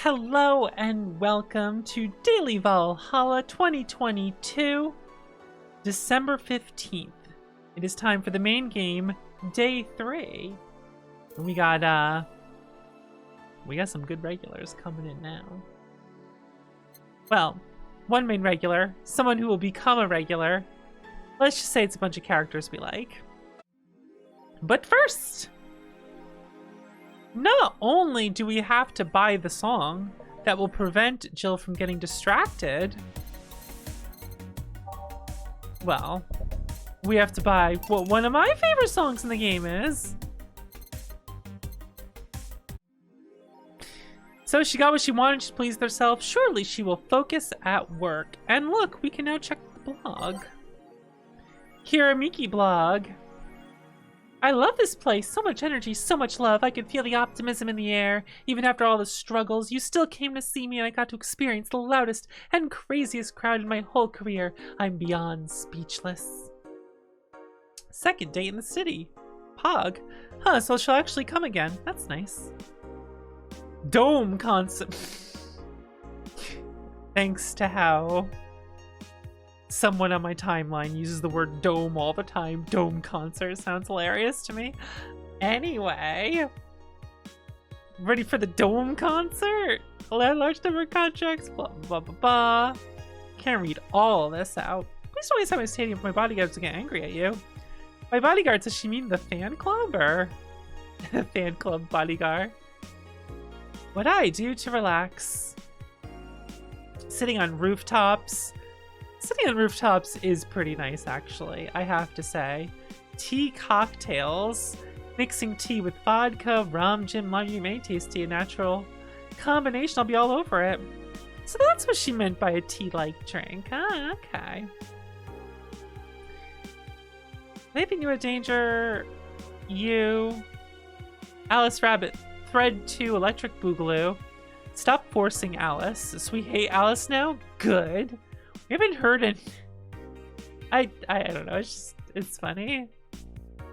Hello and welcome to Daily Valhalla 2022, December 15th. It is time for the main game, Day 3. And we got some good regulars coming in now. Well, one main regular, someone who will become a regular. Let's just say it's a bunch of characters we like. But first, not only do we have to buy the song that will prevent Jill from getting distracted, well, we have to buy what one of my favorite songs in the game is. So she got what she wanted, she pleased herself. Surely she will focus at work. And look, we can now check the blog. Kiramiki blog. I love this place. So much energy, so much love. I could feel the optimism in the air. Even after all the struggles, you still came to see me and I got to experience the loudest and craziest crowd in my whole career. I'm beyond speechless. Second date in the city. Pog. Huh, so she'll actually come again. That's nice. Dome concert. Thanks to how someone on my timeline uses the word dome all the time. Dome concert sounds hilarious to me. Anyway, ready for the dome concert? Large number of contracts, blah, blah, blah, blah. Can't read all this out. Please don't waste time in my stadium for my bodyguards to get angry at you. My bodyguards, does she mean the fan club or the fan club bodyguard? What I do to relax. Sitting on rooftops. Sitting on rooftops is pretty nice, actually, I have to say. Tea cocktails. Mixing tea with vodka, rum, gin, lime. You may taste tea, a natural combination. I'll be all over it. So that's what she meant by a tea-like drink. Ah, okay. They think you're a danger. You. Alice Rabbit. Thread 2 Electric Boogaloo. Stop forcing Alice. So we hate Alice now? Good. We haven't heard it. I don't know. It's funny.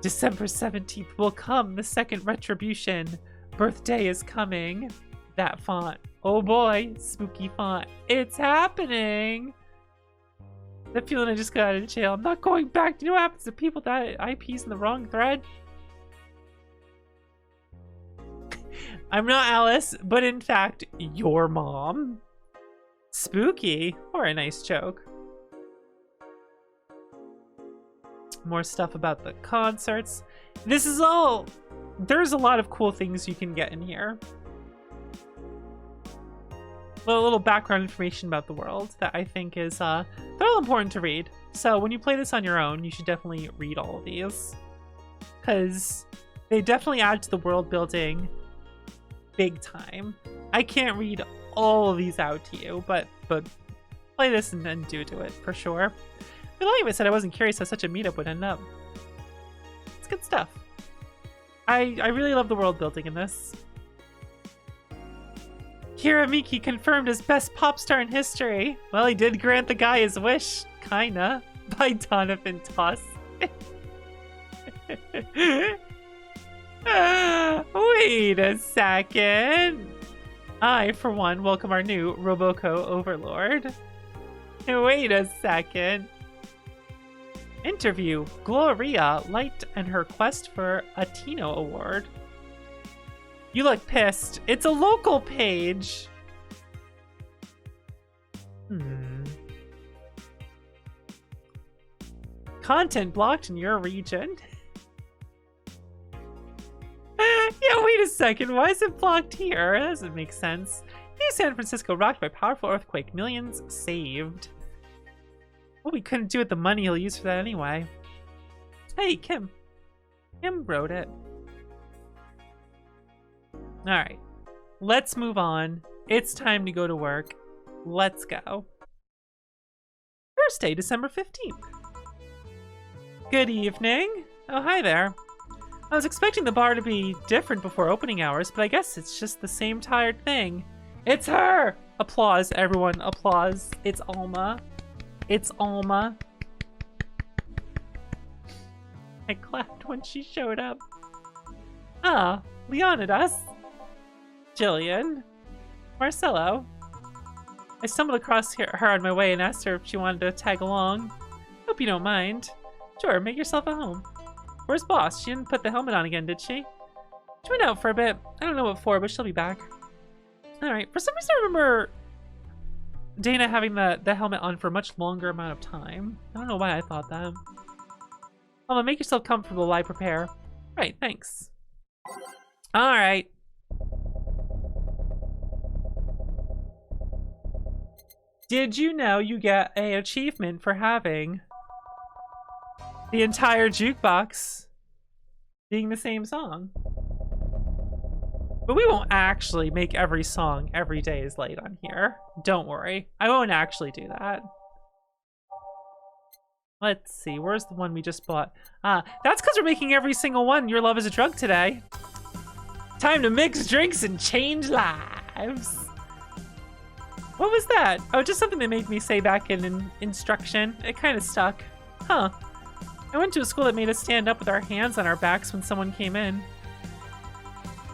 December 17th will come. The second retribution. Birthday is coming. That font. Oh boy. Spooky font. It's happening. The feeling I just got out of jail. I'm not going back. Do you know what happens to people that IPs in the wrong thread? I'm not Alice, but in fact, your mom. Spooky, or a nice joke. More stuff about the concerts. This is all... There's a lot of cool things you can get in here. A little background information about the world that I think is they're all important to read. So when you play this on your own, you should definitely read all of these. Because they definitely add to the world building big time. I can't read all of these out to you, but play this and then do it for sure. But like I said, I wasn't curious how such a meetup would end up. It's good stuff. I really love the world building in this. Kiramiki confirmed as best pop star in history. Well, he did grant the guy his wish, kinda, by Donovan Toss. Wait a second. I, for one, welcome our new Roboco Overlord. Wait a second. Interview. Gloria Light and her quest for a Tino Award. You look pissed. It's a local page. Content blocked in your region. Yeah, wait a second. Why is it blocked here? That doesn't make sense. New San Francisco rocked by powerful earthquake. Millions saved. Well, we couldn't do it. The money he'll use for that anyway. Hey, Kim. Kim wrote it. Alright. Let's move on. It's time to go to work. Let's go. Thursday, December 15th. Good evening. Oh, hi there. I was expecting the bar to be different before opening hours, but I guess it's just the same tired thing. It's her! Applause, everyone. Applause. It's Alma. It's Alma. I clapped when she showed up. Ah, Leonidas. Jillian. Marcello. I stumbled across her on my way and asked her if she wanted to tag along. Hope you don't mind. Sure, make yourself at home. Where's Boss? She didn't put the helmet on again, did she? She went out for a bit. I don't know what for, but she'll be back. Alright, for some reason I remember Dana having the helmet on for a much longer amount of time. I don't know why I thought that. Alma, make yourself comfortable while I prepare. Right, thanks. Alright. Did you know you get an achievement for having the entire jukebox being the same song? But we won't actually make every song every day is late on here. Don't worry. I won't actually do that. Let's see. Where's the one we just bought? That's because we're making every single one Your Love is a Drug today. Time to mix drinks and change lives. What was that? Oh, just something they made me say back in instruction. It kind of stuck. Huh. I went to a school that made us stand up with our hands on our backs when someone came in.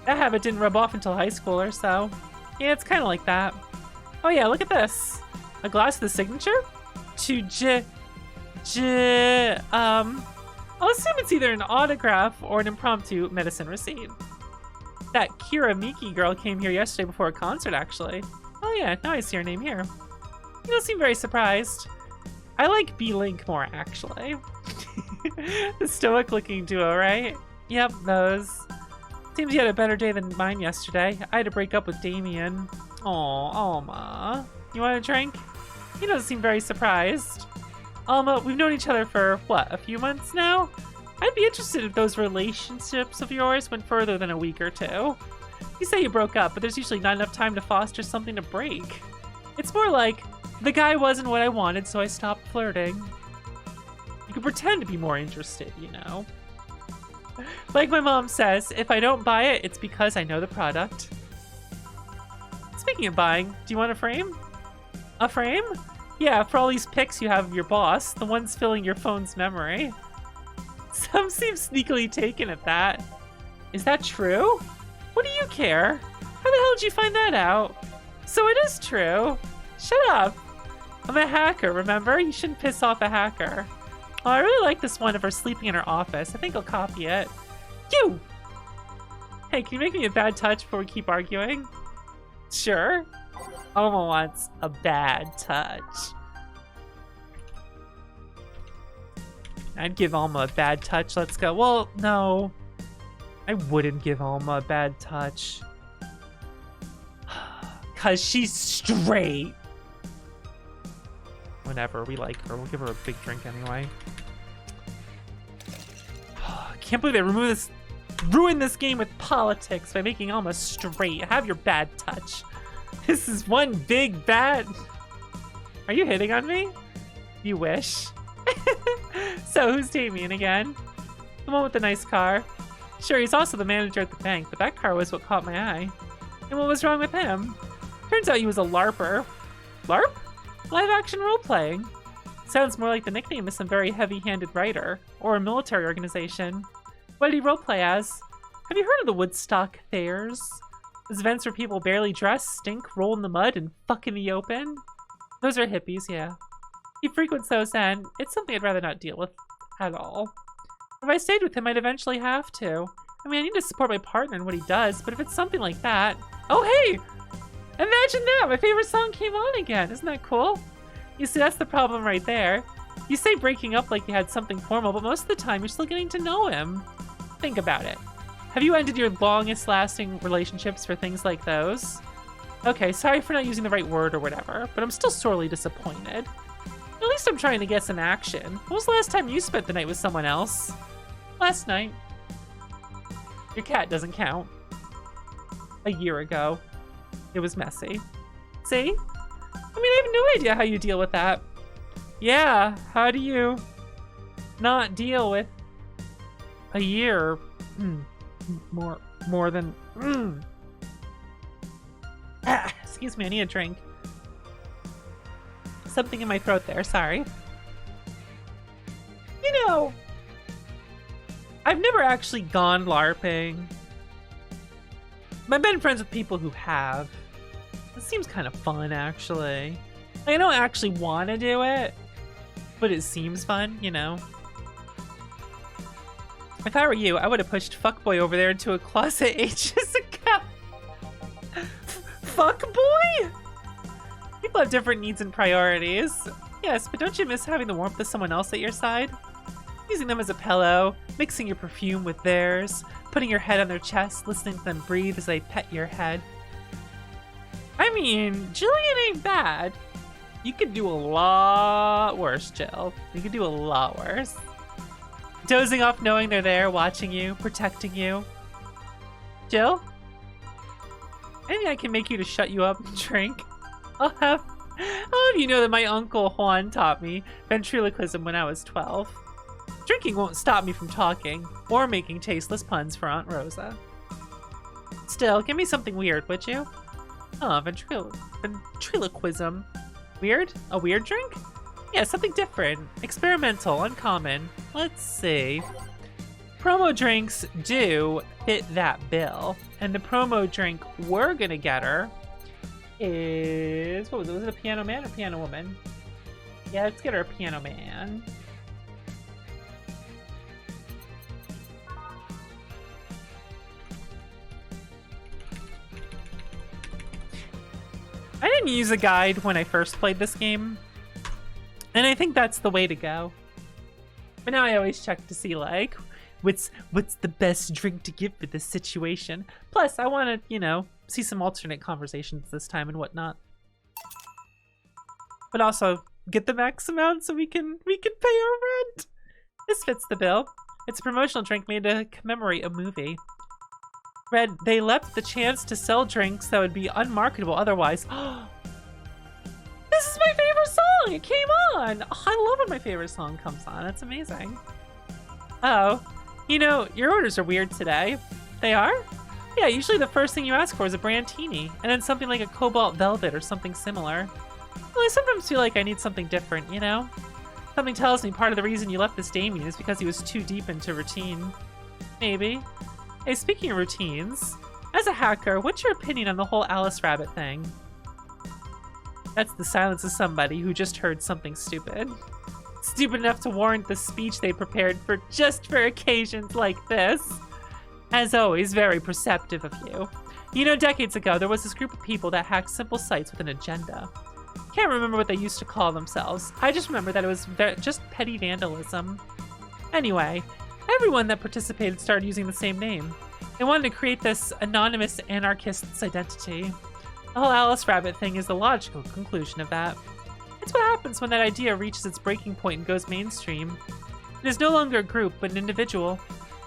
That habit didn't rub off until high school or so. Yeah, it's kind of like that. Oh yeah, look at this. A glass of the signature? I'll assume it's either an autograph or an impromptu medicine receipt. That Kira Miki girl came here yesterday before a concert, actually. Oh yeah, now I see her name here. You don't seem very surprised. I like B-Link more, actually. The stoic-looking duo, right? Yep, those. Seems you had a better day than mine yesterday. I had to break up with Damien. Aw, Alma. You want a drink? He doesn't seem very surprised. Alma, we've known each other for, what, a few months now? I'd be interested if those relationships of yours went further than a week or two. You say you broke up, but there's usually not enough time to foster something to break. It's more like, the guy wasn't what I wanted, so I stopped flirting. You can pretend to be more interested, you know. Like my mom says, if I don't buy it, it's because I know the product. Speaking of buying, do you want a frame? A frame? Yeah, for all these pics you have of your boss, the ones filling your phone's memory. Some seem sneakily taken at that. Is that true? What do you care? How the hell did you find that out? So it is true. Shut up. I'm a hacker, remember? You shouldn't piss off a hacker. Oh, I really like this one of her sleeping in her office. I think I'll copy it. You! Hey, can you make me a bad touch before we keep arguing? Sure. Alma wants a bad touch. I'd give Alma a bad touch. Let's go. Well, no. I wouldn't give Alma a bad touch. Because she's straight. Whenever we like her, we'll give her a big drink anyway. I can't believe they ruined this game with politics by making Alma straight. Have your bad touch. This is one big bad. Are you hitting on me? You wish. So who's Damien again? The one with the nice car. Sure, he's also the manager at the bank, but that car was what caught my eye. And what was wrong with him? Turns out he was a LARPer. LARP? Live action role-playing. Sounds more like the nickname of some very heavy-handed writer, or a military organization. What did he roleplay as? Have you heard of the Woodstock Fairs? Those events where people barely dress, stink, roll in the mud, and fuck in the open? Those are hippies, yeah. He frequents those, and it's something I'd rather not deal with at all. If I stayed with him, I'd eventually have to. I mean, I need to support my partner in what he does, but if it's something like that... Oh, hey! Imagine that! My favorite song came on again. Isn't that cool? You see, that's the problem right there. You say breaking up like you had something formal, but most of the time you're still getting to know him. Think about it. Have you ended your longest-lasting relationships for things like those? Okay, sorry for not using the right word or whatever, but I'm still sorely disappointed. At least I'm trying to get some action. When was the last time you spent the night with someone else? Last night. Your cat doesn't count. A year ago. It was messy. See? I mean, I have no idea how you deal with that. Yeah, how do you not deal with a year? More than... excuse me, I need a drink. Something in my throat there, sorry. You know, I've never actually gone LARPing. I've been friends with people who have. Seems kind of fun, actually. Like, I don't actually want to do it, but it seems fun, you know? If I were you, I would have pushed Fuckboy over there into a closet ages ago. Fuckboy? People have different needs and priorities. Yes, but don't you miss having the warmth of someone else at your side? Using them as a pillow, mixing your perfume with theirs, putting your head on their chest, listening to them breathe as they pet your head. I mean, Jillian ain't bad. You could do a lot worse, Jill. You could do a lot worse. Dozing off knowing they're there, watching you, protecting you. Jill? Anything I can make you to shut you up and drink? I'll have you know that my uncle Juan taught me ventriloquism when I was 12. Drinking won't stop me from talking, or making tasteless puns for Aunt Rosa. Still, give me something weird, would you? Oh, ventriloquism. Weird? A weird drink? Yeah, something different. Experimental, uncommon. Let's see. Promo drinks do fit that bill. And the promo drink we're gonna get her is... what was it? Was it a piano man or piano woman? Yeah, let's get her a piano man. I didn't use a guide when I first played this game, and I think that's the way to go. But now I always check to see, like, what's the best drink to give for this situation. Plus, I want to, you know, see some alternate conversations this time and whatnot. But also, get the max amount so we can pay our rent. This fits the bill. It's a promotional drink made to commemorate a movie. Red, they left the chance to sell drinks that would be unmarketable otherwise. This is my favorite song! It came on! Oh, I love when my favorite song comes on. It's amazing. Oh, you know, your orders are weird today. They are? Yeah, usually the first thing you ask for is a Brandtini, and then something like a Cobalt Velvet or something similar. Well, I sometimes feel like I need something different, you know? Something tells me part of the reason you left this Damien is because he was too deep into routine. Maybe. Hey, speaking of routines, as a hacker, what's your opinion on the whole Alice Rabbit thing? That's the silence of somebody who just heard something stupid. Stupid enough to warrant the speech they prepared just for occasions like this. As always, very perceptive of you. You know, decades ago, there was this group of people that hacked simple sites with an agenda. Can't remember what they used to call themselves. I just remember that it was just petty vandalism. Anyway, everyone that participated started using the same name. They wanted to create this anonymous anarchist's identity. The whole Alice Rabbit thing is the logical conclusion of that. It's what happens when that idea reaches its breaking point and goes mainstream. It is no longer a group, but an individual.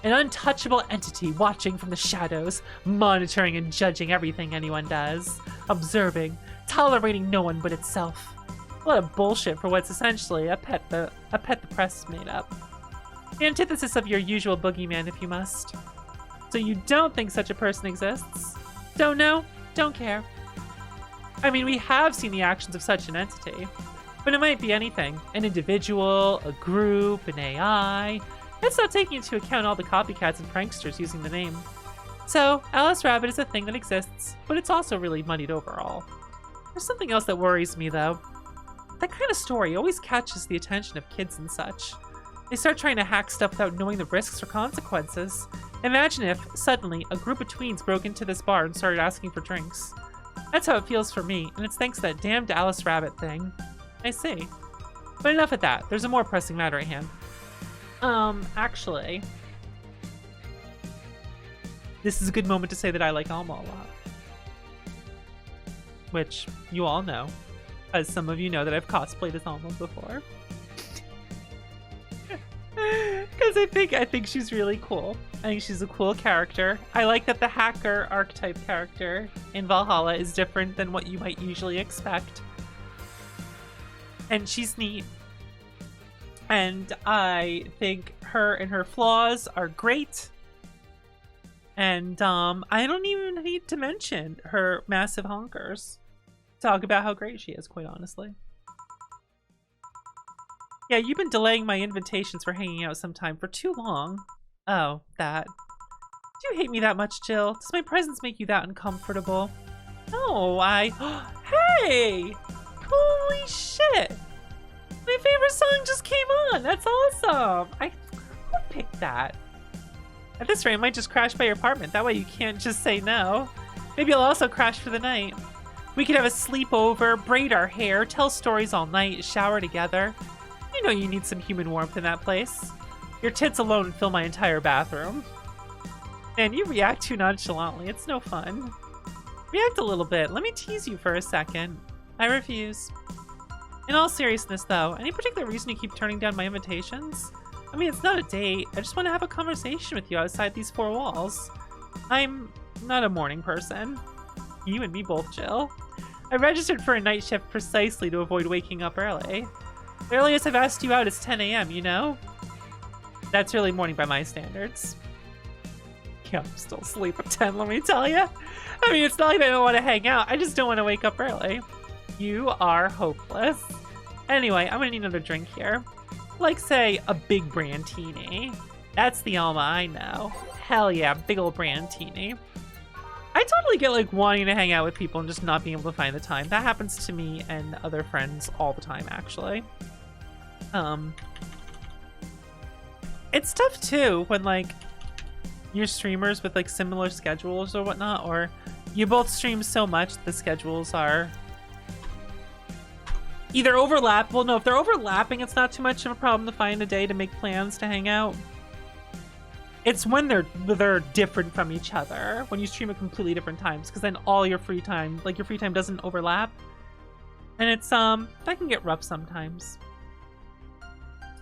An untouchable entity watching from the shadows, monitoring and judging everything anyone does. Observing, tolerating no one but itself. A lot of bullshit for what's essentially a pet the press made up. The antithesis of your usual boogeyman, if you must. So you don't think such a person exists? Don't know? Don't care. I mean, we have seen the actions of such an entity, but it might be anything. An individual, a group, an AI. That's not taking into account all the copycats and pranksters using the name. So, Alice Rabbit is a thing that exists, but it's also really muddied overall. There's something else that worries me, though. That kind of story always catches the attention of kids and such. They start trying to hack stuff without knowing the risks or consequences. Imagine if, suddenly, a group of tweens broke into this bar and started asking for drinks. That's how it feels for me, and it's thanks to that damned Alice Rabbit thing. I see. But enough of that. There's a more pressing matter at hand. Actually, this is a good moment to say that I like Alma a lot. Which you all know, as some of you know that I've cosplayed as Alma before. Because I think she's really cool. I think she's a cool character. I like that the hacker archetype character in Valhalla is different than what you might usually expect. And she's neat. And I think her and her flaws are great. And I don't even need to mention her massive honkers. Talk about how great she is, quite honestly. Yeah, you've been delaying my invitations for hanging out sometime for too long. Oh, that. Do you hate me that much, Jill? Does my presence make you that uncomfortable? No, Hey! Holy shit! My favorite song just came on! That's awesome! Who picked that? At this rate, I might just crash by your apartment. That way you can't just say no. Maybe I'll also crash for the night. We could have a sleepover, braid our hair, tell stories all night, shower together. You know you need some human warmth in that place. Your tits alone fill my entire bathroom. Man, you react too nonchalantly. It's no fun. React a little bit. Let me tease you for a second. I refuse. In all seriousness, though, any particular reason you keep turning down my invitations? I mean, it's not a date. I just want to have a conversation with you outside these four walls. I'm not a morning person. You and me both, Jill. I registered for a night shift precisely to avoid waking up early. The earliest I've asked you out is 10 a.m., you know? That's early morning by my standards. Yeah, I'm still asleep at 10, let me tell you. I mean, it's not like I don't want to hang out. I just don't want to wake up early. You are hopeless. Anyway, I'm gonna need another drink here. Like, say, a big brandini. That's the Alma I know. Hell yeah, big ol' brandini. I totally get, like, wanting to hang out with people and just not being able to find the time. That happens to me and other friends all the time, actually. It's tough, too, when, like, you're streamers with, like, similar schedules or whatnot, or you both stream so much the schedules are either overlap. Well, no, if they're overlapping, it's not too much of a problem to find a day to make plans to hang out. It's when they're different from each other, when you stream at completely different times, because then all your free time, like your free time doesn't overlap. And it's, that can get rough sometimes.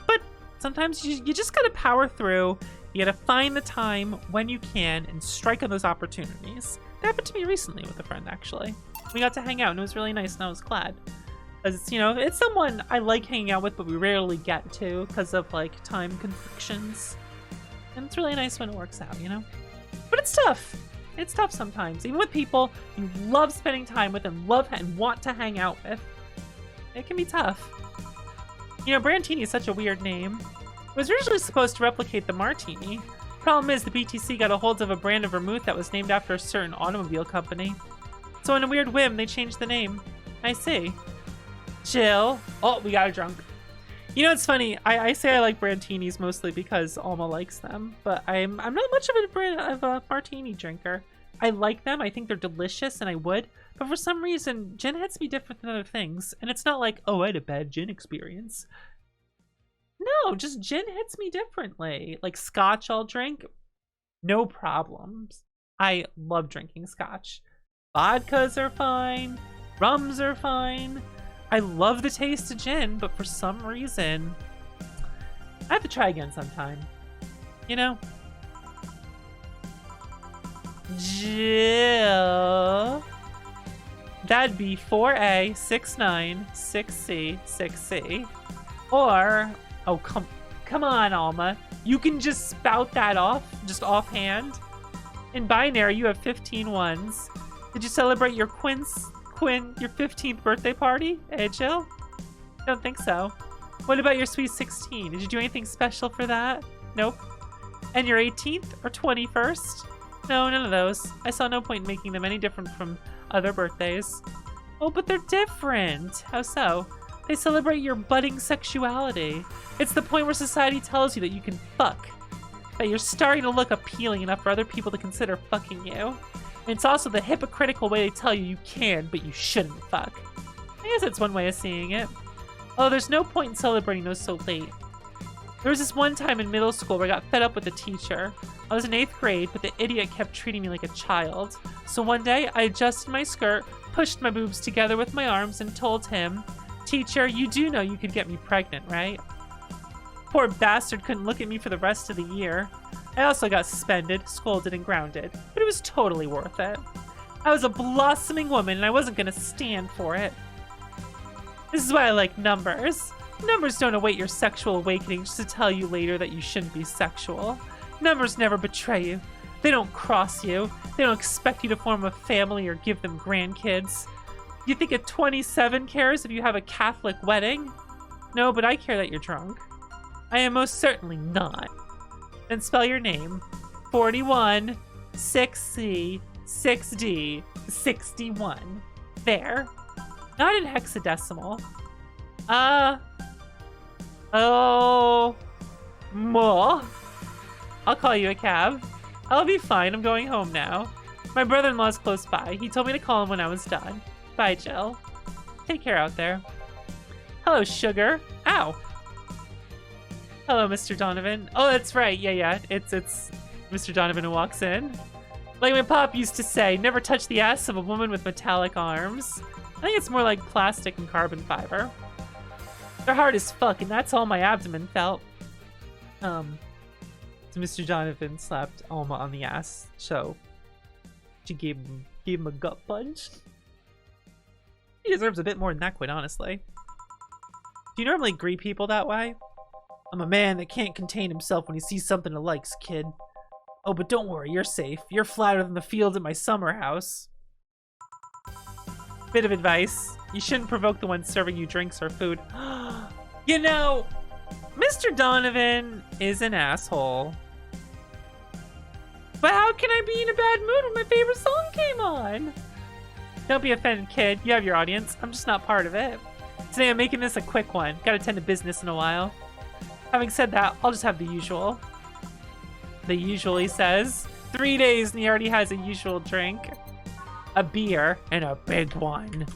But sometimes you just gotta power through. You gotta find the time when you can and strike on those opportunities. That happened to me recently with a friend, actually. We got to hang out and it was really nice and I was glad. Because it's, you know, it's someone I like hanging out with, but we rarely get to because of, like, time conflictions. And it's really nice when it works out, you know? But it's tough. It's tough sometimes. Even with people you love spending time with and love and want to hang out with. It can be tough. You know, Brandtini is such a weird name. It was originally supposed to replicate the Martini. Problem is, the BTC got a hold of a brand of vermouth that was named after a certain automobile company. So in a weird whim, they changed the name. I see. Jill. Oh, we got a drunk. You know, it's funny. I say I like Brantinis mostly because Alma likes them, but I'm not much of a martini drinker. I like them. I think they're delicious, and I would. But for some reason, gin hits me different than other things, and it's not like, oh, I had a bad gin experience. No, just gin hits me differently. Like scotch, I'll drink, no problems. I love drinking scotch. Vodkas are fine. Rums are fine. I love the taste of gin, but for some reason, I have to try again sometime. You know? Jill. That'd be 4A, 6-9, 6C, 6C. Or, oh, come on, Alma. You can just spout that off, just offhand. In binary, you have 15 ones. Did you celebrate your Quinn, your 15th birthday party? Eh, Jill? Don't think so. What about your sweet 16? Did you do anything special for that? Nope. And your 18th or 21st? No, none of those. I saw no point in making them any different from other birthdays. Oh, but they're different. How so? They celebrate your budding sexuality. It's the point where society tells you that you can fuck. That you're starting to look appealing enough for other people to consider fucking you. And it's also the hypocritical way they tell you you can, but you shouldn't fuck. I guess that's one way of seeing it. Although there's no point in celebrating those so late. There was this one time in middle school where I got fed up with the teacher. I was in 8th grade, but the idiot kept treating me like a child. So one day, I adjusted my skirt, pushed my boobs together with my arms, and told him, "Teacher, you do know you could get me pregnant, right?" Poor bastard couldn't look at me for the rest of the year. I also got suspended, scolded, and grounded, but it was totally worth it. I was a blossoming woman, and I wasn't gonna stand for it. This is why I like numbers. Numbers don't await your sexual awakening just to tell you later that you shouldn't be sexual. Numbers never betray you. They don't cross you. They don't expect you to form a family or give them grandkids. You think a 27 cares if you have a Catholic wedding? No, but I care that you're drunk. I am most certainly not. Then spell your name. 41, 6C, 6D, 61. There. Not in hexadecimal. Oh. More. I'll call you a cab. I'll be fine. I'm going home now. My brother-in-law's close by. He told me to call him when I was done. Bye, Jill. Take care out there. Hello, sugar. Ow. Hello, Mr. Donovan. Oh, that's right. Yeah. It's Mr. Donovan who walks in. Like my pop used to say, never touch the ass of a woman with metallic arms. I think it's more like plastic and carbon fiber. They're hard as fuck, and that's all my abdomen felt. So Mr. Donovan slapped Alma on the ass, so she gave him a gut punch. He deserves a bit more than that, quite honestly. Do you normally greet people that way? I'm a man that can't contain himself when he sees something he likes, kid. Oh, but don't worry, you're safe. You're flatter than the fields at my summer house. Bit of advice. You shouldn't provoke the one serving you drinks or food. You know, Mr. Donovan is an asshole. But how can I be in a bad mood when my favorite song came on? Don't be offended, kid. You have your audience. I'm just not part of it. Today I'm making this a quick one. Gotta tend to business in a while. Having said that, I'll just have the usual. The usual, he says. 3 days and he already has a usual drink. A beer, and a big one.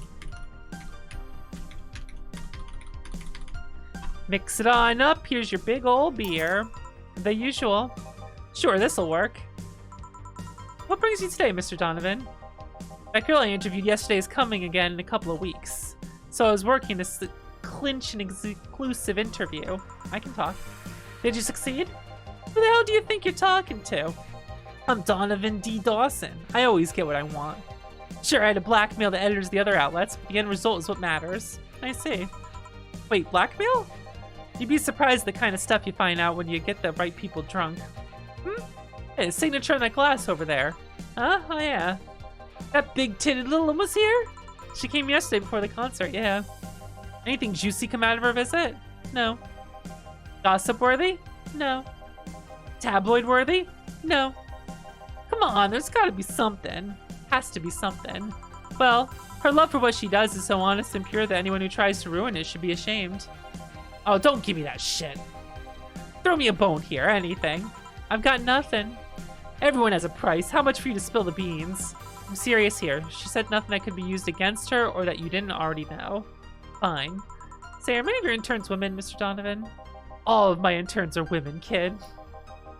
Mix it on up. Here's your big old beer. The usual. Sure, this'll work. What brings you today, Mr. Donovan? That girl I interviewed yesterday is coming again in a couple of weeks. So I was working to clinch an exclusive interview. I can talk. Did you succeed? Who the hell do you think you're talking to? I'm Donovan D. Dawson. I always get what I want. Sure, I had to blackmail the editors of the other outlets, but the end result is what matters. I see. Wait, blackmail? You'd be surprised at the kind of stuff you find out when you get the right people drunk. Hey, signature on that glass over there. Huh? Oh yeah. That big-titted little one was here? She came yesterday before the concert, yeah. Anything juicy come out of her visit? No. Gossip-worthy? No. Tabloid-worthy? No. Come on, there's gotta be something. Has to be something. Well, her love for what she does is so honest and pure that anyone who tries to ruin it should be ashamed. Oh, don't give me that shit. Throw me a bone here, anything. I've got nothing. Everyone has a price. How much for you to spill the beans? I'm serious here. She said nothing that could be used against her or that you didn't already know. Fine. Say, are many of your interns women, Mr. Donovan? All of my interns are women, kid.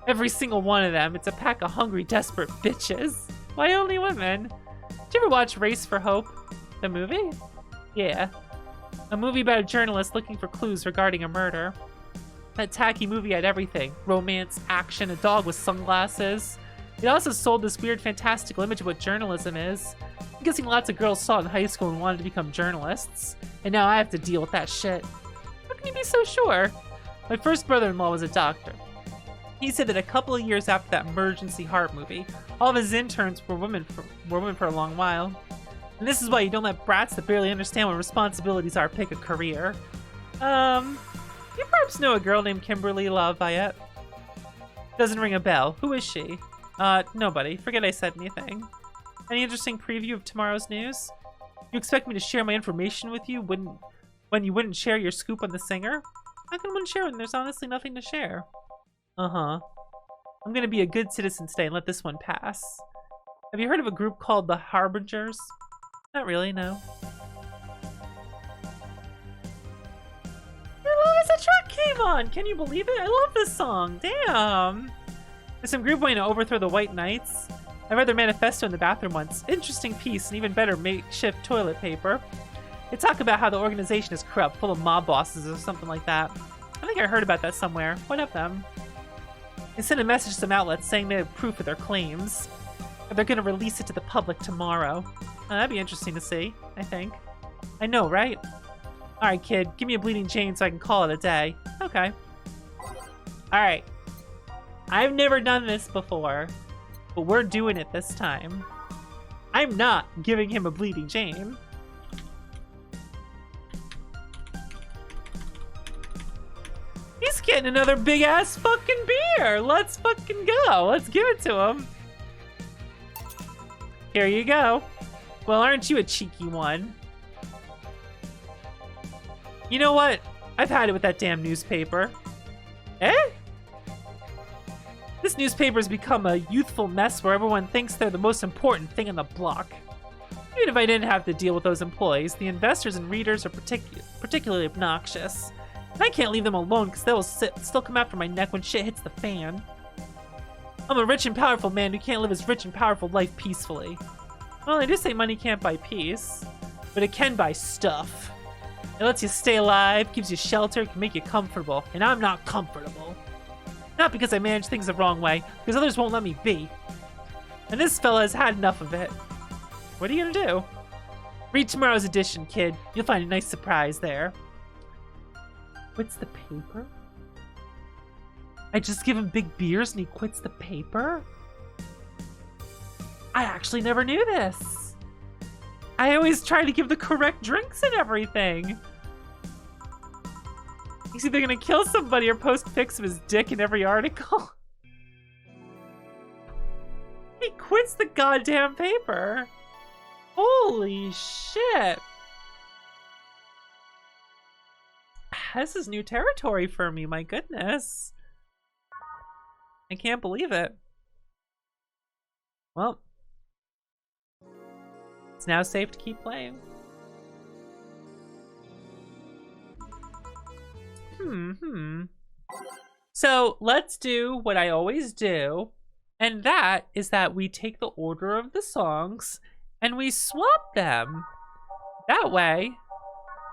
Every single one of them. It's a pack of hungry, desperate bitches. Why only women? Did you ever watch Race for Hope? The movie? Yeah. A movie about a journalist looking for clues regarding a murder. That tacky movie had everything. Romance, action, a dog with sunglasses. It also sold this weird fantastical image of what journalism is. I'm guessing lots of girls saw it in high school and wanted to become journalists. And now I have to deal with that shit. How can you be so sure? My first brother-in-law was a doctor. He said that a couple of years after that emergency heart movie, all of his interns were women for a long while. And this is why you don't let brats that barely understand what responsibilities are pick a career. You perhaps know a girl named Kimberly LaVayette? Doesn't ring a bell. Who is she? Nobody. Forget I said anything. Any interesting preview of tomorrow's news? You expect me to share my information with you when you wouldn't share your scoop on the singer? How can one share when there's honestly nothing to share? Uh-huh. I'm gonna be a good citizen today and let this one pass. Have you heard of a group called the Harbingers? Not really, no. The truck came on! Can you believe it? I love this song. Damn! There's some group wanting to overthrow the White Knights. I read their manifesto in the bathroom once. Interesting piece and even better makeshift toilet paper. They talk about how the organization is corrupt, full of mob bosses or something like that. I think I heard about that somewhere. What of them? They sent a message to some outlets saying they have proof of their claims. They're going to release it to the public tomorrow. That'd be interesting to see, I think. I know, right? Alright, kid. Give me a bleeding chain so I can call it a day. Okay. Alright. I've never done this before, but we're doing it this time. I'm not giving him a bleeding chain. He's getting another big-ass fucking beer! Let's fucking go! Let's give it to him. Here you go. Well, aren't you a cheeky one? You know what? I've had it with that damn newspaper. Eh? This newspaper's become a youthful mess where everyone thinks they're the most important thing on the block. Even if I didn't have to deal with those employees, the investors and readers are particularly obnoxious. And I can't leave them alone because they will still come after my neck when shit hits the fan. I'm a rich and powerful man who can't live his rich and powerful life peacefully. Well, I do say money can't buy peace, but it can buy stuff. It lets you stay alive, gives you shelter, can make you comfortable, and I'm not comfortable. Not because I manage things the wrong way, because others won't let me be. And this fella has had enough of it. What are you gonna do? Read tomorrow's edition, kid. You'll find a nice surprise there. Quits the paper? I just give him big beers and he quits the paper? I actually never knew this. I always try to give the correct drinks and everything. He's either gonna kill somebody or post pics of his dick in every article. He quits the goddamn paper. Holy shit. This is new territory for me, my goodness. I can't believe it. Well, it's now safe to keep playing. So let's do what I always do, and that is that we take the order of the songs and we swap them. That way,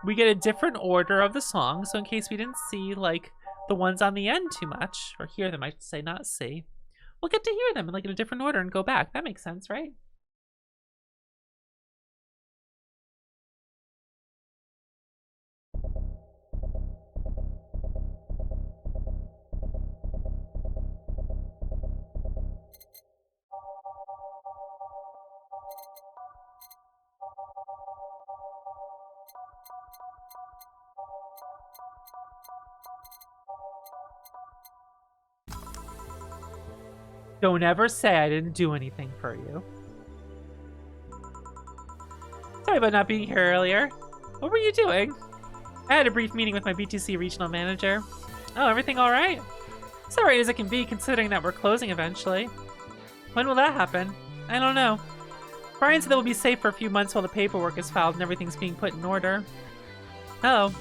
we get a different order of the songs, so in case we didn't see like the ones on the end too much, or hear them, I should say, not see, we'll get to hear them in like in a different order and go back. That makes sense, right? Don't ever say I didn't do anything for you. Sorry about not being here earlier. What were you doing? I had a brief meeting with my BTC regional manager. Oh, everything all right? It's all right as it can be, considering that we're closing eventually. When will that happen? I don't know. Brian said that we'll be safe for a few months while the paperwork is filed and everything's being put in order. Oh.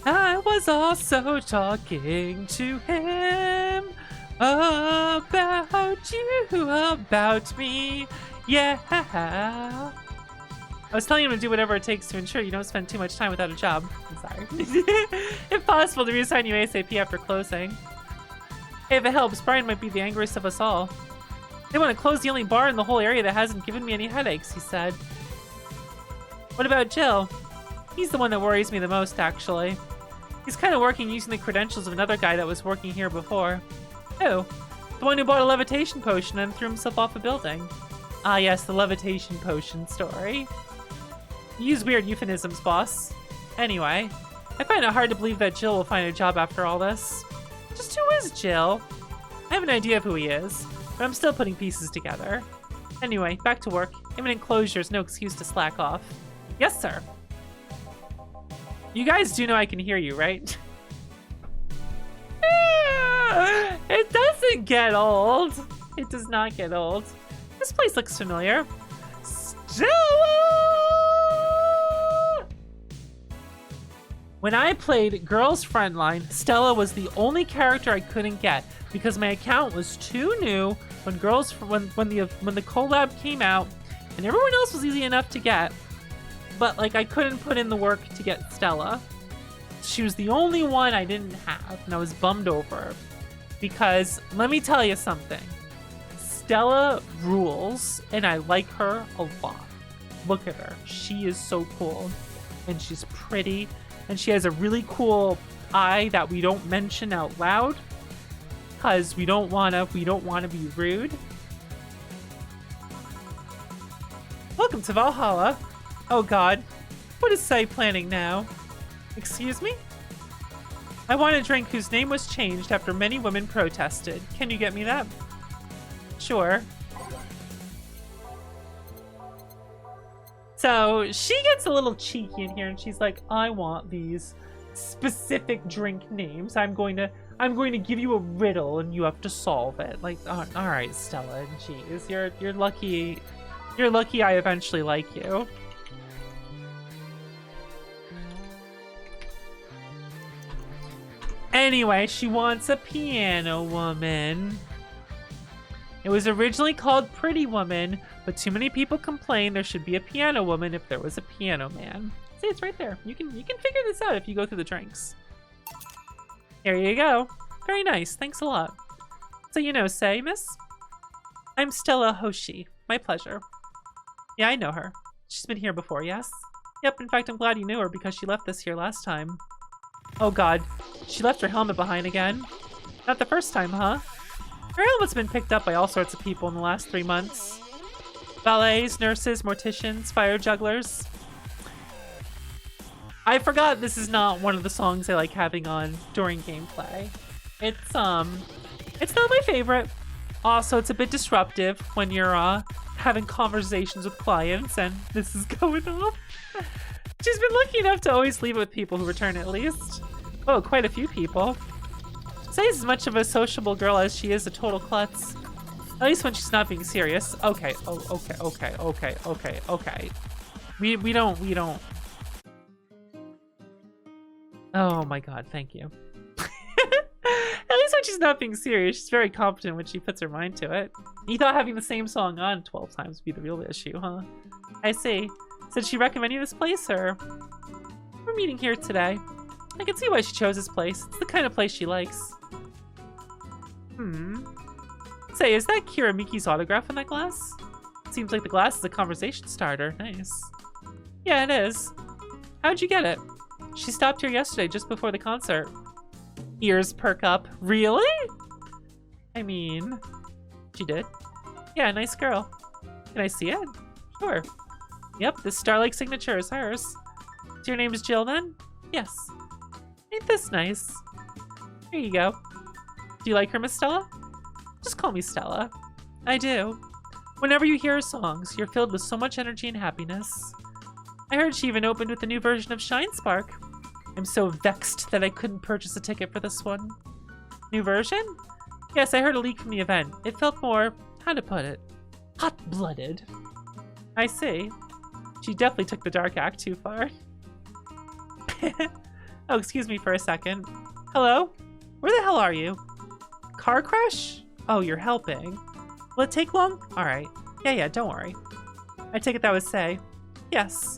I was also talking to him about you, about me, yeah. I was telling him to do whatever it takes to ensure you don't spend too much time without a job. I'm sorry. If possible, to reassign you ASAP after closing. Hey, if it helps, Brian might be the angriest of us all. They want to close the only bar in the whole area that hasn't given me any headaches, he said. What about Jill? He's the one that worries me the most, actually. He's kind of working using the credentials of another guy that was working here before. Who? The one who bought a levitation potion and threw himself off a building. Ah yes, the levitation potion story. You use weird euphemisms, boss. Anyway, I find it hard to believe that Jill will find a job after all this. Just who is Jill? I have an idea of who he is, but I'm still putting pieces together. Anyway, back to work. Imminent closure is no excuse to slack off. Yes, sir. You guys do know I can hear you, right? It doesn't get old. It does not get old. This place looks familiar. Stella! When I played Girls Friendline, Stella was the only character I couldn't get because my account was too new when the collab came out, and everyone else was easy enough to get. But like I couldn't put in the work to get Stella. She was the only one I didn't have, and I was bummed over her. Because let me tell you something. Stella rules, and I like her a lot. Look at her. She is so cool. And she's pretty. And she has a really cool eye that we don't mention out loud. Because we don't wanna be rude. Welcome to Valhalla. Oh god. What is Sai planning now? Excuse me? I want a drink whose name was changed after many women protested. Can you get me that? Sure. So she gets a little cheeky in here and she's like, I want these specific drink names. I'm going to give you a riddle and you have to solve it. Like, all right, Stella, jeez, you're lucky. You're lucky I eventually like you. Anyway, she wants a piano woman. It was originally called Pretty Woman, but too many people complained there should be a piano woman if there was a piano man. See, it's right there. You can figure this out if you go through the drinks. Here you go. Very nice. Thanks a lot. So you know, say, miss? I'm Stella Hoshi. My pleasure. Yeah, I know her. She's been here before, yes? Yep, in fact, I'm glad you knew her because she left this here last time. Oh god, she left her helmet behind again. Not the first time, huh? Her helmet's been picked up by all sorts of people in the last 3 months. Valets, nurses, morticians, fire jugglers. I forgot this is not one of the songs I like having on during gameplay. It's not my favorite. Also, it's a bit disruptive when you're having conversations with clients and this is going off. She's been lucky enough to always leave it with people who return at least. Oh, quite a few people. Say's as much of a sociable girl as she is a total klutz. At least when she's not being serious. Okay, okay. We don't. Oh my god, thank you. At least when she's not being serious, she's very competent when she puts her mind to it. You thought having the same song on 12 times would be the real issue, huh? I see. So did she recommend you this place, or? We're meeting here today. I can see why she chose this place. It's the kind of place she likes. Say, is that Kira Miki's autograph on that glass? Seems like the glass is a conversation starter. Nice. Yeah, it is. How'd you get it? She stopped here yesterday just before the concert. Ears perk up. Really? I mean, she did. Yeah, nice girl. Can I see it? Sure. Yep, this Starlake signature is hers. So your name is Jill then? Yes. Ain't this nice? Here you go. Do you like her, Miss Stella? Just call me Stella. I do. Whenever you hear her songs, you're filled with so much energy and happiness. I heard she even opened with a new version of Shine Spark. I'm so vexed that I couldn't purchase a ticket for this one. New version? Yes, I heard a leak from the event. It felt more, how to put it, hot-blooded. I see. She definitely took the dark act too far. Oh, excuse me for a second. Hello? Where the hell are you? Car crash? Oh, you're helping. Will it take long? Alright. Yeah, don't worry. I take it that would say, yes.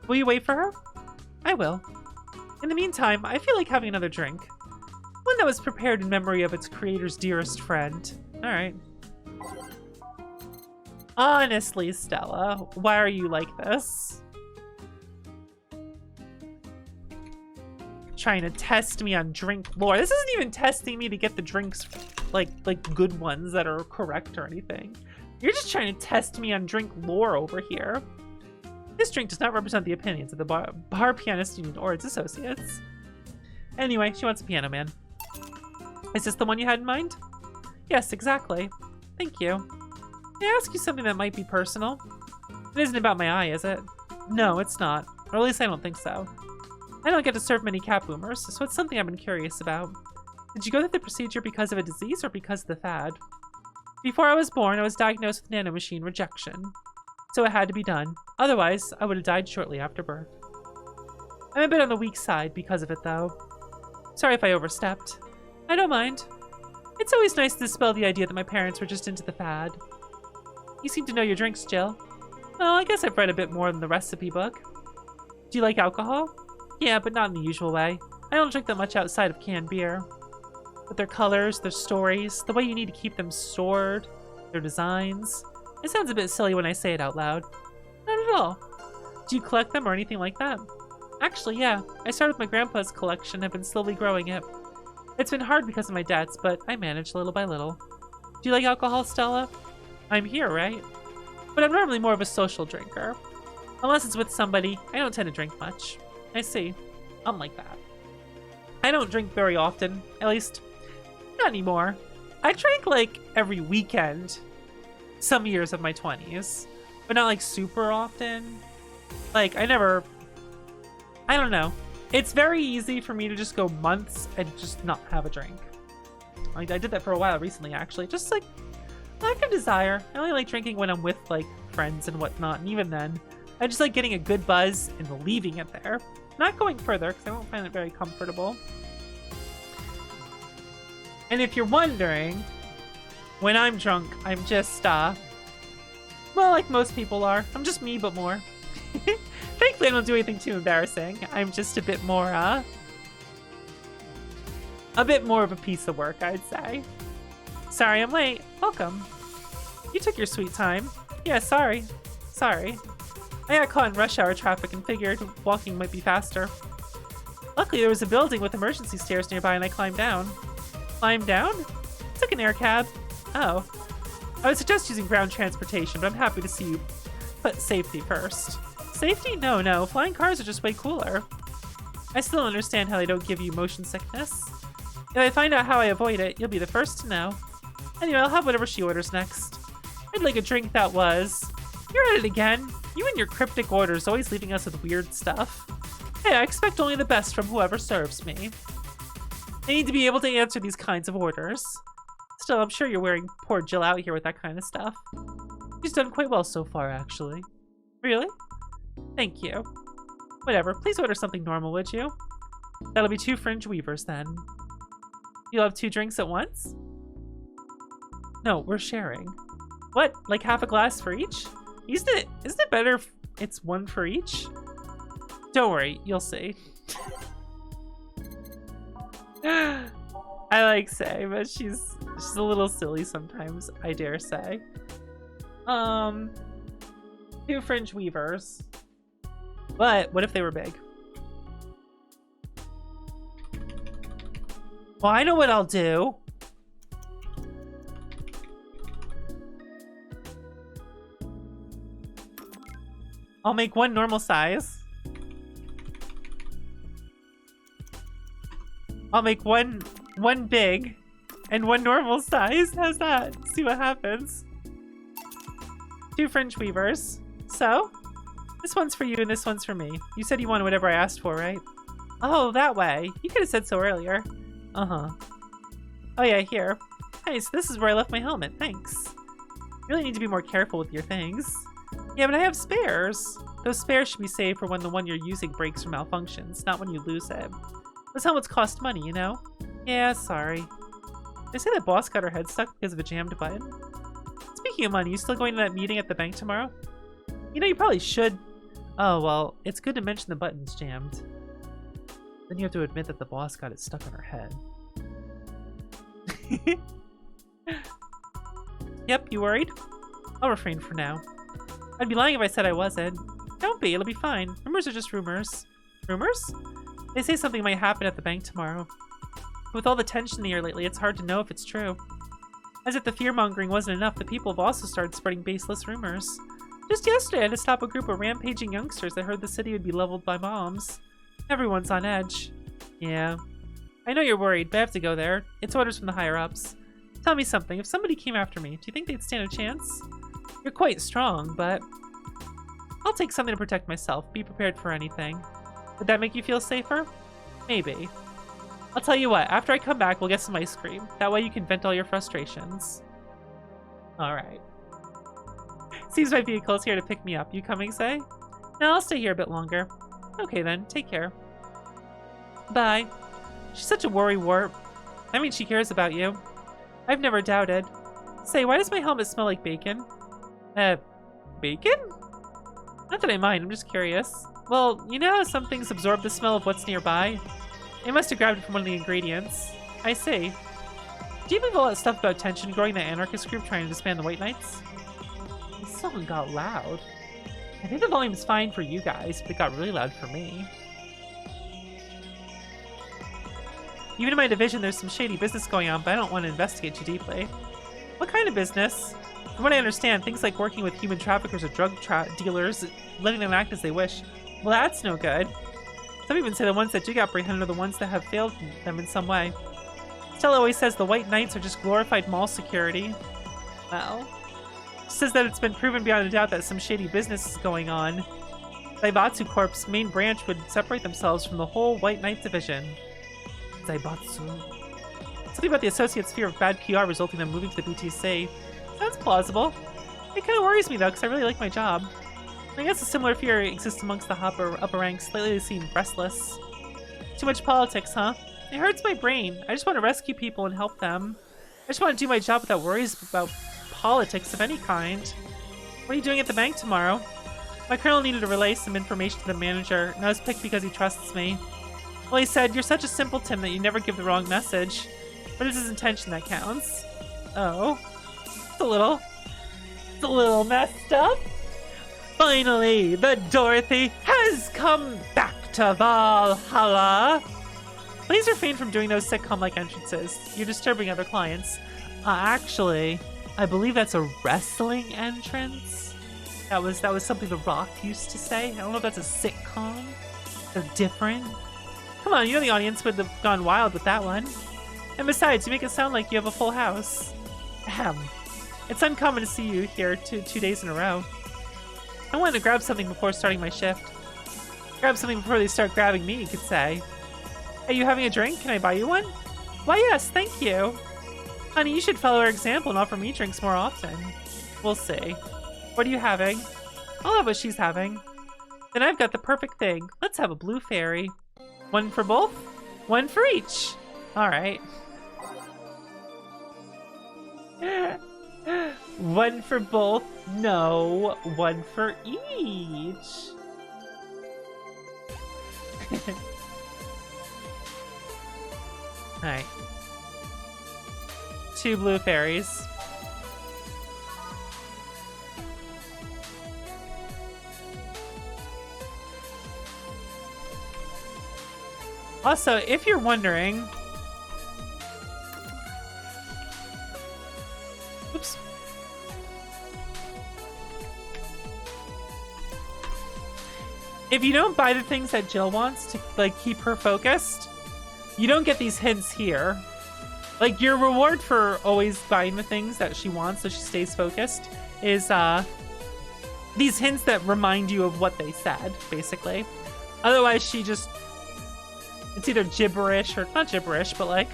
Will you wait for her? I will. In the meantime, I feel like having another drink. One that was prepared in memory of its creator's dearest friend. Alright. Honestly, Stella, why are you like this? Trying to test me on drink lore. This isn't even testing me to get the drinks like good ones that are correct or anything. You're just trying to test me on drink lore over here. This drink does not represent the opinions of the bar pianist union or its associates. Anyway, she wants a piano man. Is this the one you had in mind? Yes, exactly. Thank you. May I ask you something that might be personal? It isn't about my eye, is it? No, it's not. Or at least I don't think so. I don't get to serve many cat boomers, so it's something I've been curious about. Did you go through the procedure because of a disease or because of the fad? Before I was born, I was diagnosed with nanomachine rejection. So it had to be done. Otherwise, I would have died shortly after birth. I'm a bit on the weak side because of it, though. Sorry if I overstepped. I don't mind. It's always nice to dispel the idea that my parents were just into the fad. You seem to know your drinks, Jill. Well, I guess I've read a bit more than the recipe book. Do you like alcohol? Yeah, but not in the usual way. I don't drink that much outside of canned beer. But their colors, their stories, the way you need to keep them stored, their designs. It sounds a bit silly when I say it out loud. Not at all. Do you collect them or anything like that? Actually, yeah. I started with my grandpa's collection and have been slowly growing it. It's been hard because of my debts, but I manage little by little. Do you like alcohol, Stella? I'm here, right? But I'm normally more of a social drinker. Unless it's with somebody, I don't tend to drink much. I see. I'm like that. I don't drink very often. At least, not anymore. I drank like every weekend some years of my 20s. But not like super often. Like, I don't know. It's very easy for me to just go months and just not have a drink. Like, I did that for a while recently, actually. Just like, lack of desire. I only like drinking when I'm with like friends and whatnot, and even then, I just like getting a good buzz and leaving it there. Not going further, because I won't find it very comfortable. And if you're wondering, when I'm drunk, I'm just, well, like most people are. I'm just me, but more. Thankfully, I don't do anything too embarrassing. I'm just a bit more of a piece of work, I'd say. Sorry, I'm late. Welcome. You took your sweet time. Yeah, sorry. I got caught in rush hour traffic and figured walking might be faster. Luckily, there was a building with emergency stairs nearby and I climbed down. Climbed down? Took an air cab. Oh. I would suggest using ground transportation, but I'm happy to see you put safety first. Safety? No. Flying cars are just way cooler. I still don't understand how they don't give you motion sickness. If I find out how I avoid it, you'll be the first to know. Anyway, I'll have whatever she orders next. I'd like a drink that was... You're at it again. You and your cryptic orders, always leaving us with weird stuff. Hey, I expect only the best from whoever serves me. I need to be able to answer these kinds of orders. Still, I'm sure you're wearing poor Jill out here with that kind of stuff. She's done quite well so far, actually. Really? Thank you. Whatever, please order something normal, would you? That'll be 2 fringe weavers, then. You'll have 2 drinks at once? No, we're sharing. What? Like half a glass for each? Isn't it better if it's 1 for each? Don't worry, you'll see. I like Say, but she's a little silly sometimes, I dare say. 2 fringe weavers. But what if they were big? Well, I know what I'll do. I'll make 1 normal size. I'll make one big and 1 normal size. How's that? See what happens. 2 fringe weavers. So, this one's for you and this one's for me. You said you wanted whatever I asked for, right? Oh, that way. You could have said so earlier. Uh-huh. Oh yeah, here. Hey, so this is where I left my helmet. Thanks. You really need to be more careful with your things. Yeah, but I have spares. Those spares should be saved for when the one you're using breaks or malfunctions, not when you lose it. Those helmets cost money, you know? Yeah, sorry. They say that boss got her head stuck because of a jammed button. Speaking of money, you still going to that meeting at the bank tomorrow? You know, you probably should. Oh, well, it's good to mention the button's jammed. Then you have to admit that the boss got it stuck on her head. Yep, you worried? I'll refrain for now. I'd be lying if I said I wasn't. Don't be, it'll be fine. Rumors are just rumors. Rumors? They say something might happen at the bank tomorrow. With all the tension in the air lately, it's hard to know if it's true. As if the fear-mongering wasn't enough, the people have also started spreading baseless rumors. Just yesterday, I had to stop a group of rampaging youngsters that heard the city would be leveled by bombs. Everyone's on edge. Yeah. I know you're worried, but I have to go there. It's orders from the higher-ups. Tell me something, if somebody came after me, do you think they'd stand a chance? You're quite strong, but... I'll take something to protect myself. Be prepared for anything. Would that make you feel safer? Maybe. I'll tell you what, after I come back, we'll get some ice cream. That way you can vent all your frustrations. Alright. Seems my vehicle is here to pick me up. You coming, Say? No, I'll stay here a bit longer. Okay then, take care. Bye. She's such a worry wart. I mean, she cares about you. I've never doubted. Say, why does my helmet smell like bacon? Bacon? Not that I mind, I'm just curious. Well, you know how some things absorb the smell of what's nearby? They must have grabbed it from one of the ingredients. I see. Do you believe all that stuff about tension growing the anarchist group trying to disband the White Knights? Someone got loud. I think the volume's fine for you guys, but it got really loud for me. Even in my division, there's some shady business going on, but I don't want to investigate too deeply. What kind of business? From what I understand, things like working with human traffickers or drug dealers, letting them act as they wish. Well, that's no good. Some even say the ones that do get apprehended are the ones that have failed them in some way. Stella always says the White Knights are just glorified mall security. Well, she says that it's been proven beyond a doubt that some shady business is going on. Zaibatsu Corp's main branch would separate themselves from the whole White Knight division. Zaibatsu. Something about the Associate's fear of bad PR resulting in them moving to the BTC. Sounds plausible. It kind of worries me though, because I really like my job. I guess a similar fear exists amongst the upper ranks. Lately they seem restless. Too much politics, huh? It hurts my brain. I just want to rescue people and help them. I just want to do my job without worries about politics of any kind. What are you doing at the bank tomorrow? My colonel needed to relay some information to the manager, and I was picked because he trusts me. Well, he said, you're such a simpleton that you never give the wrong message. But it's his intention that counts. Oh. It's a little messed up. Finally, the Dorothy has come back to Valhalla. Please refrain from doing those sitcom-like entrances. You're disturbing other clients. Actually, I believe that's a wrestling entrance. That was something The Rock used to say. I don't know if that's a sitcom. They're different. Come on, you know the audience would have gone wild with that one. And besides, you make it sound like you have a full house. Ahem. It's uncommon to see you here two days in a row. I wanted to grab something before starting my shift. Grab something before they start grabbing me, you could say. Hey, you having a drink? Can I buy you one? Why, yes, thank you. Honey, you should follow our example and offer me drinks more often. We'll see. What are you having? I'll have what she's having. Then I've got the perfect thing. Let's have a blue fairy. One for both? One for each. All right. One for both? No, one for each. Alright. 2 blue fairies. Also, if you're wondering... Oops. If you don't buy the things that Jill wants to, like, keep her focused, you don't get these hints here. Like, your reward for always buying the things that she wants so she stays focused is, these hints that remind you of what they said, basically. Otherwise, she just... It's either gibberish or... Not gibberish, but, like...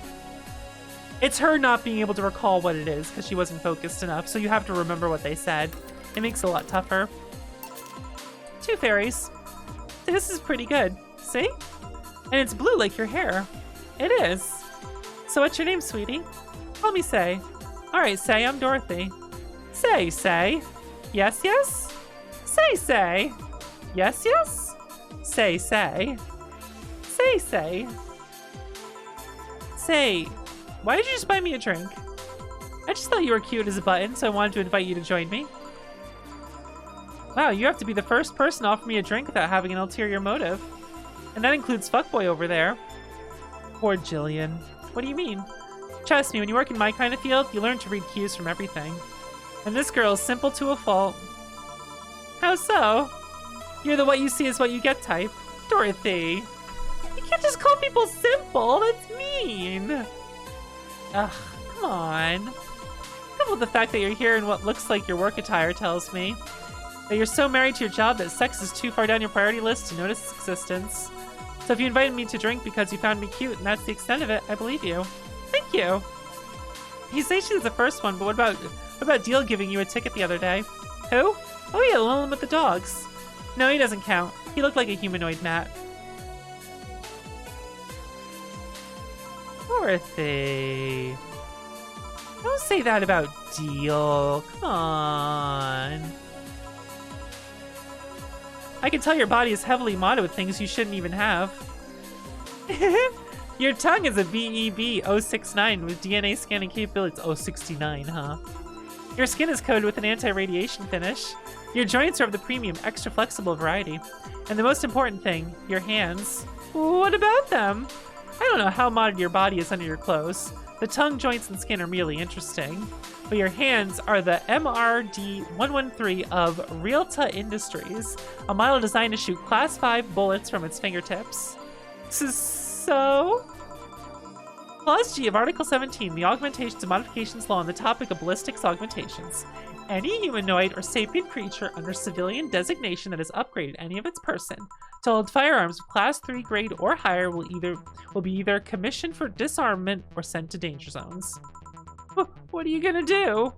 It's her not being able to recall what it is because she wasn't focused enough, so you have to remember what they said. It makes it a lot tougher. 2 fairies. This is pretty good. See? And it's blue like your hair. It is. So what's your name, sweetie? Call me Say. Alright, Say, I'm Dorothy. Say, Say. Yes, yes? Say, Say. Yes, yes? Say, Say. Say, Say. Say, why did you just buy me a drink? I just thought you were cute as a button, so I wanted to invite you to join me. Wow, you have to be the first person to offer me a drink without having an ulterior motive. And that includes fuckboy over there. Poor Jillian. What do you mean? Trust me, when you work in my kind of field, you learn to read cues from everything. And this girl is simple to a fault. How so? You're the what you see is what you get type. Dorothy. You can't just call people simple, that's mean. Ugh, come on. Coupled with the fact that you're here in what looks like your work attire tells me that you're so married to your job that sex is too far down your priority list to notice its existence. So if you invited me to drink because you found me cute and that's the extent of it, I believe you. Thank you. You say she's the first one, but what about Deal giving you a ticket the other day? Who? Oh yeah, the one with the dogs. No, he doesn't count. He looked like a humanoid mat. Dorothy. Don't say that about Deal. Come on. I can tell your body is heavily modded with things you shouldn't even have. Your tongue is a VEB-069 with DNA scanning capabilities. 069, huh? Your skin is coated with an anti-radiation finish. Your joints are of the premium, extra flexible variety. And the most important thing, your hands. What about them? I don't know how modded your body is under your clothes. The tongue, joints, and skin are merely interesting. But your hands are the MRD-113 of Realta Industries, a model designed to shoot Class 5 bullets from its fingertips. So? Clause G of Article 17, the Augmentations and Modifications Law on the topic of ballistics augmentations. Any humanoid or sapient creature under civilian designation that has upgraded any of its person to hold firearms of Class 3 grade or higher will be either commissioned for disarmament or sent to danger zones. What are you gonna do?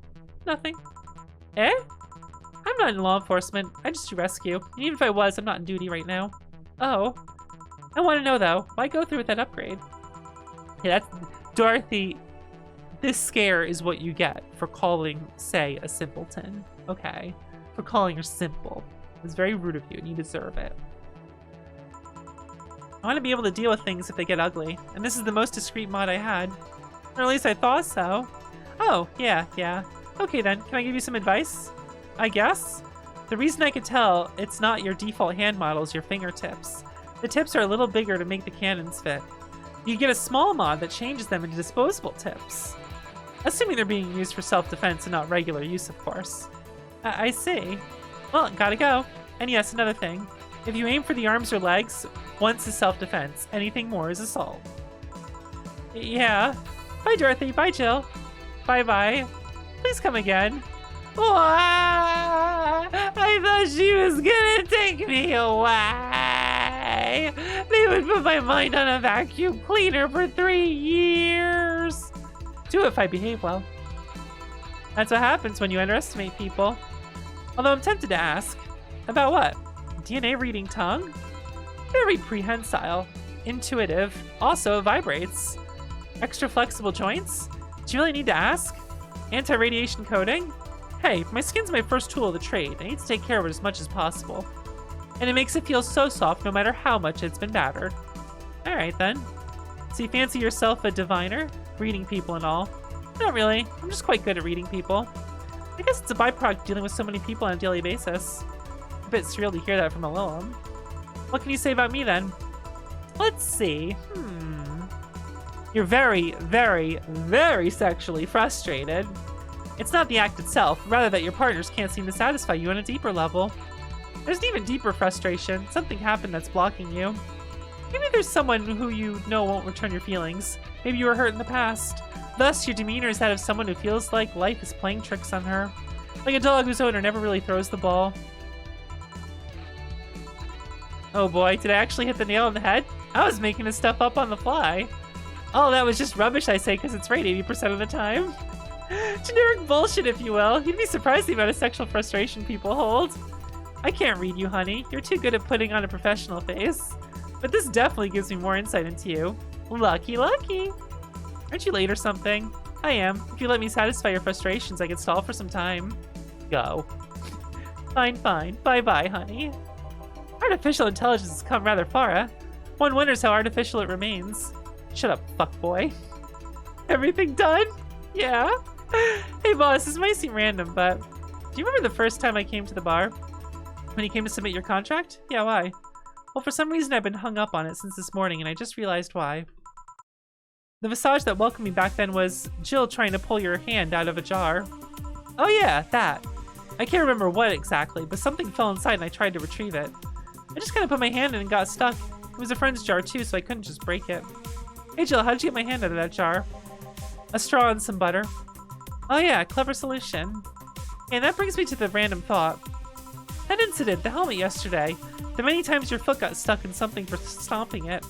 Nothing. Eh? I'm not in law enforcement. I just do rescue. And even if I was, I'm not in duty right now. Oh. I want to know, though, why go through with that upgrade? Yeah, that's... Dorothy, this scare is what you get for calling, say, a simpleton. Okay. For calling her simple. It's very rude of you, and you deserve it. I want to be able to deal with things if they get ugly, and this is the most discreet mod I had. Or at least I thought so. Oh, yeah. Okay then, can I give you some advice? I guess? The reason I could tell it's not your default hand model is your fingertips. The tips are a little bigger to make the cannons fit. You get a small mod that changes them into disposable tips. Assuming they're being used for self-defense and not regular use, of course. I see. Well, gotta go. And yes, another thing. If you aim for the arms or legs, once is self-defense. Anything more is assault. Yeah. Bye, Dorothy. Bye, Jill. Bye-bye. Please come again. I thought she was gonna take me away. They would put my mind on a vacuum cleaner for 3 years. Do it if I behave well. That's what happens when you underestimate people. Although I'm tempted to ask. About what? DNA reading tongue? Very prehensile. Intuitive. Also vibrates. Extra flexible joints? Do you really need to ask? Anti-radiation coating? Hey, my skin's my first tool of the trade. I need to take care of it as much as possible. And it makes it feel so soft no matter how much it's been battered. Alright then. So you fancy yourself a diviner? Reading people and all? Not really. I'm just quite good at reading people. I guess it's a byproduct dealing with so many people on a daily basis. A bit surreal to hear that from a Lilum. What can you say about me then? Let's see. You're very, very, very sexually frustrated. It's not the act itself, rather that your partners can't seem to satisfy you on a deeper level. There's an even deeper frustration. Something happened that's blocking you. Maybe there's someone who you know won't return your feelings. Maybe you were hurt in the past. Thus, your demeanor is that of someone who feels like life is playing tricks on her. Like a dog whose owner never really throws the ball. Oh boy, did I actually hit the nail on the head? I was making this stuff up on the fly. Oh, that was just rubbish, I say, because it's right 80% of the time. Generic bullshit, if you will. You'd be surprised the amount of sexual frustration people hold. I can't read you, honey. You're too good at putting on a professional face. But this definitely gives me more insight into you. Lucky. Aren't you late or something? I am. If you let me satisfy your frustrations, I could stall for some time. Go. Fine. Bye-bye, honey. Artificial intelligence has come rather far, eh? One wonders how artificial it remains. Shut up, fuckboy. Everything done? Yeah. Hey boss, this might seem random, but do you remember the first time I came to the bar? When you came to submit your contract? Yeah, why? Well, for some reason I've been hung up on it since this morning, and I just realized why. The visage that welcomed me back then was Jill trying to pull your hand out of a jar. Oh yeah, that. I can't remember what exactly, but something fell inside and I tried to retrieve it. I just kind of put my hand in and got stuck. It was a friend's jar too, so I couldn't just break it. Hey Jill, how'd you get my hand out of that jar? A straw and some butter. Oh yeah, clever solution. And that brings me to the random thought. That incident, the helmet yesterday, the many times your foot got stuck in something for stomping it.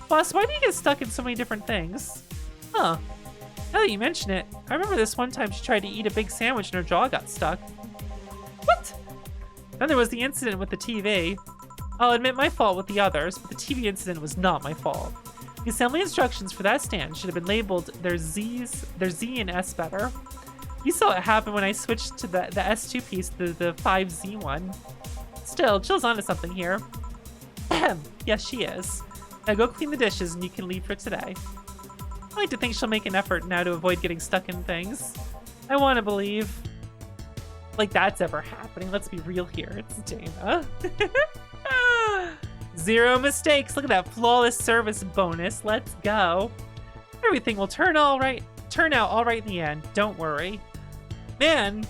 Boss, why do you get stuck in so many different things? Huh. Now that you mention it, I remember this one time she tried to eat a big sandwich and her jaw got stuck. What? Then there was the incident with the TV. I'll admit my fault with the others, but the TV incident was not my fault. The assembly instructions for that stand should have been labeled their Z and S better. You saw it happen when I switched to the S2 piece, the 5Z one. Still, Jill's onto something here. Yes, she is. Now go clean the dishes and you can leave for today. I like to think she'll make an effort now to avoid getting stuck in things. I want to believe. Like that's ever happening. Let's be real here. It's Dana. 0 mistakes. Look at that flawless service bonus. Let's go. Everything will turn out all right in the end. Don't worry. Man.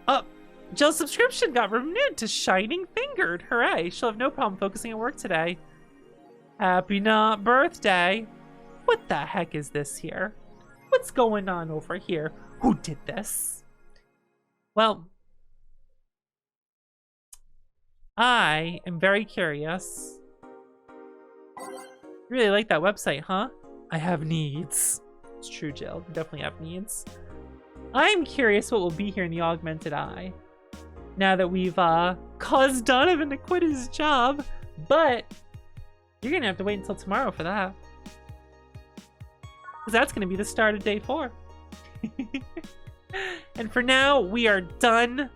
Oh, Jill's subscription got renewed to Shining Fingered. Hooray. She'll have no problem focusing at work today. Happy not birthday. What the heck is this here? What's going on over here? Who did this? Well, I am very curious. You really like that website, huh? I have needs. It's true, Jill. You definitely have needs. I'm curious what will be here in the Augmented Eye. Now that we've caused Donovan to quit his job. But you're going to have to wait until tomorrow for that. Because that's going to be the start of day 4. And for now, we are done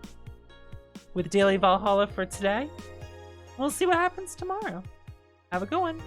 with Daily Valhalla for today. We'll see what happens tomorrow. Have a good one.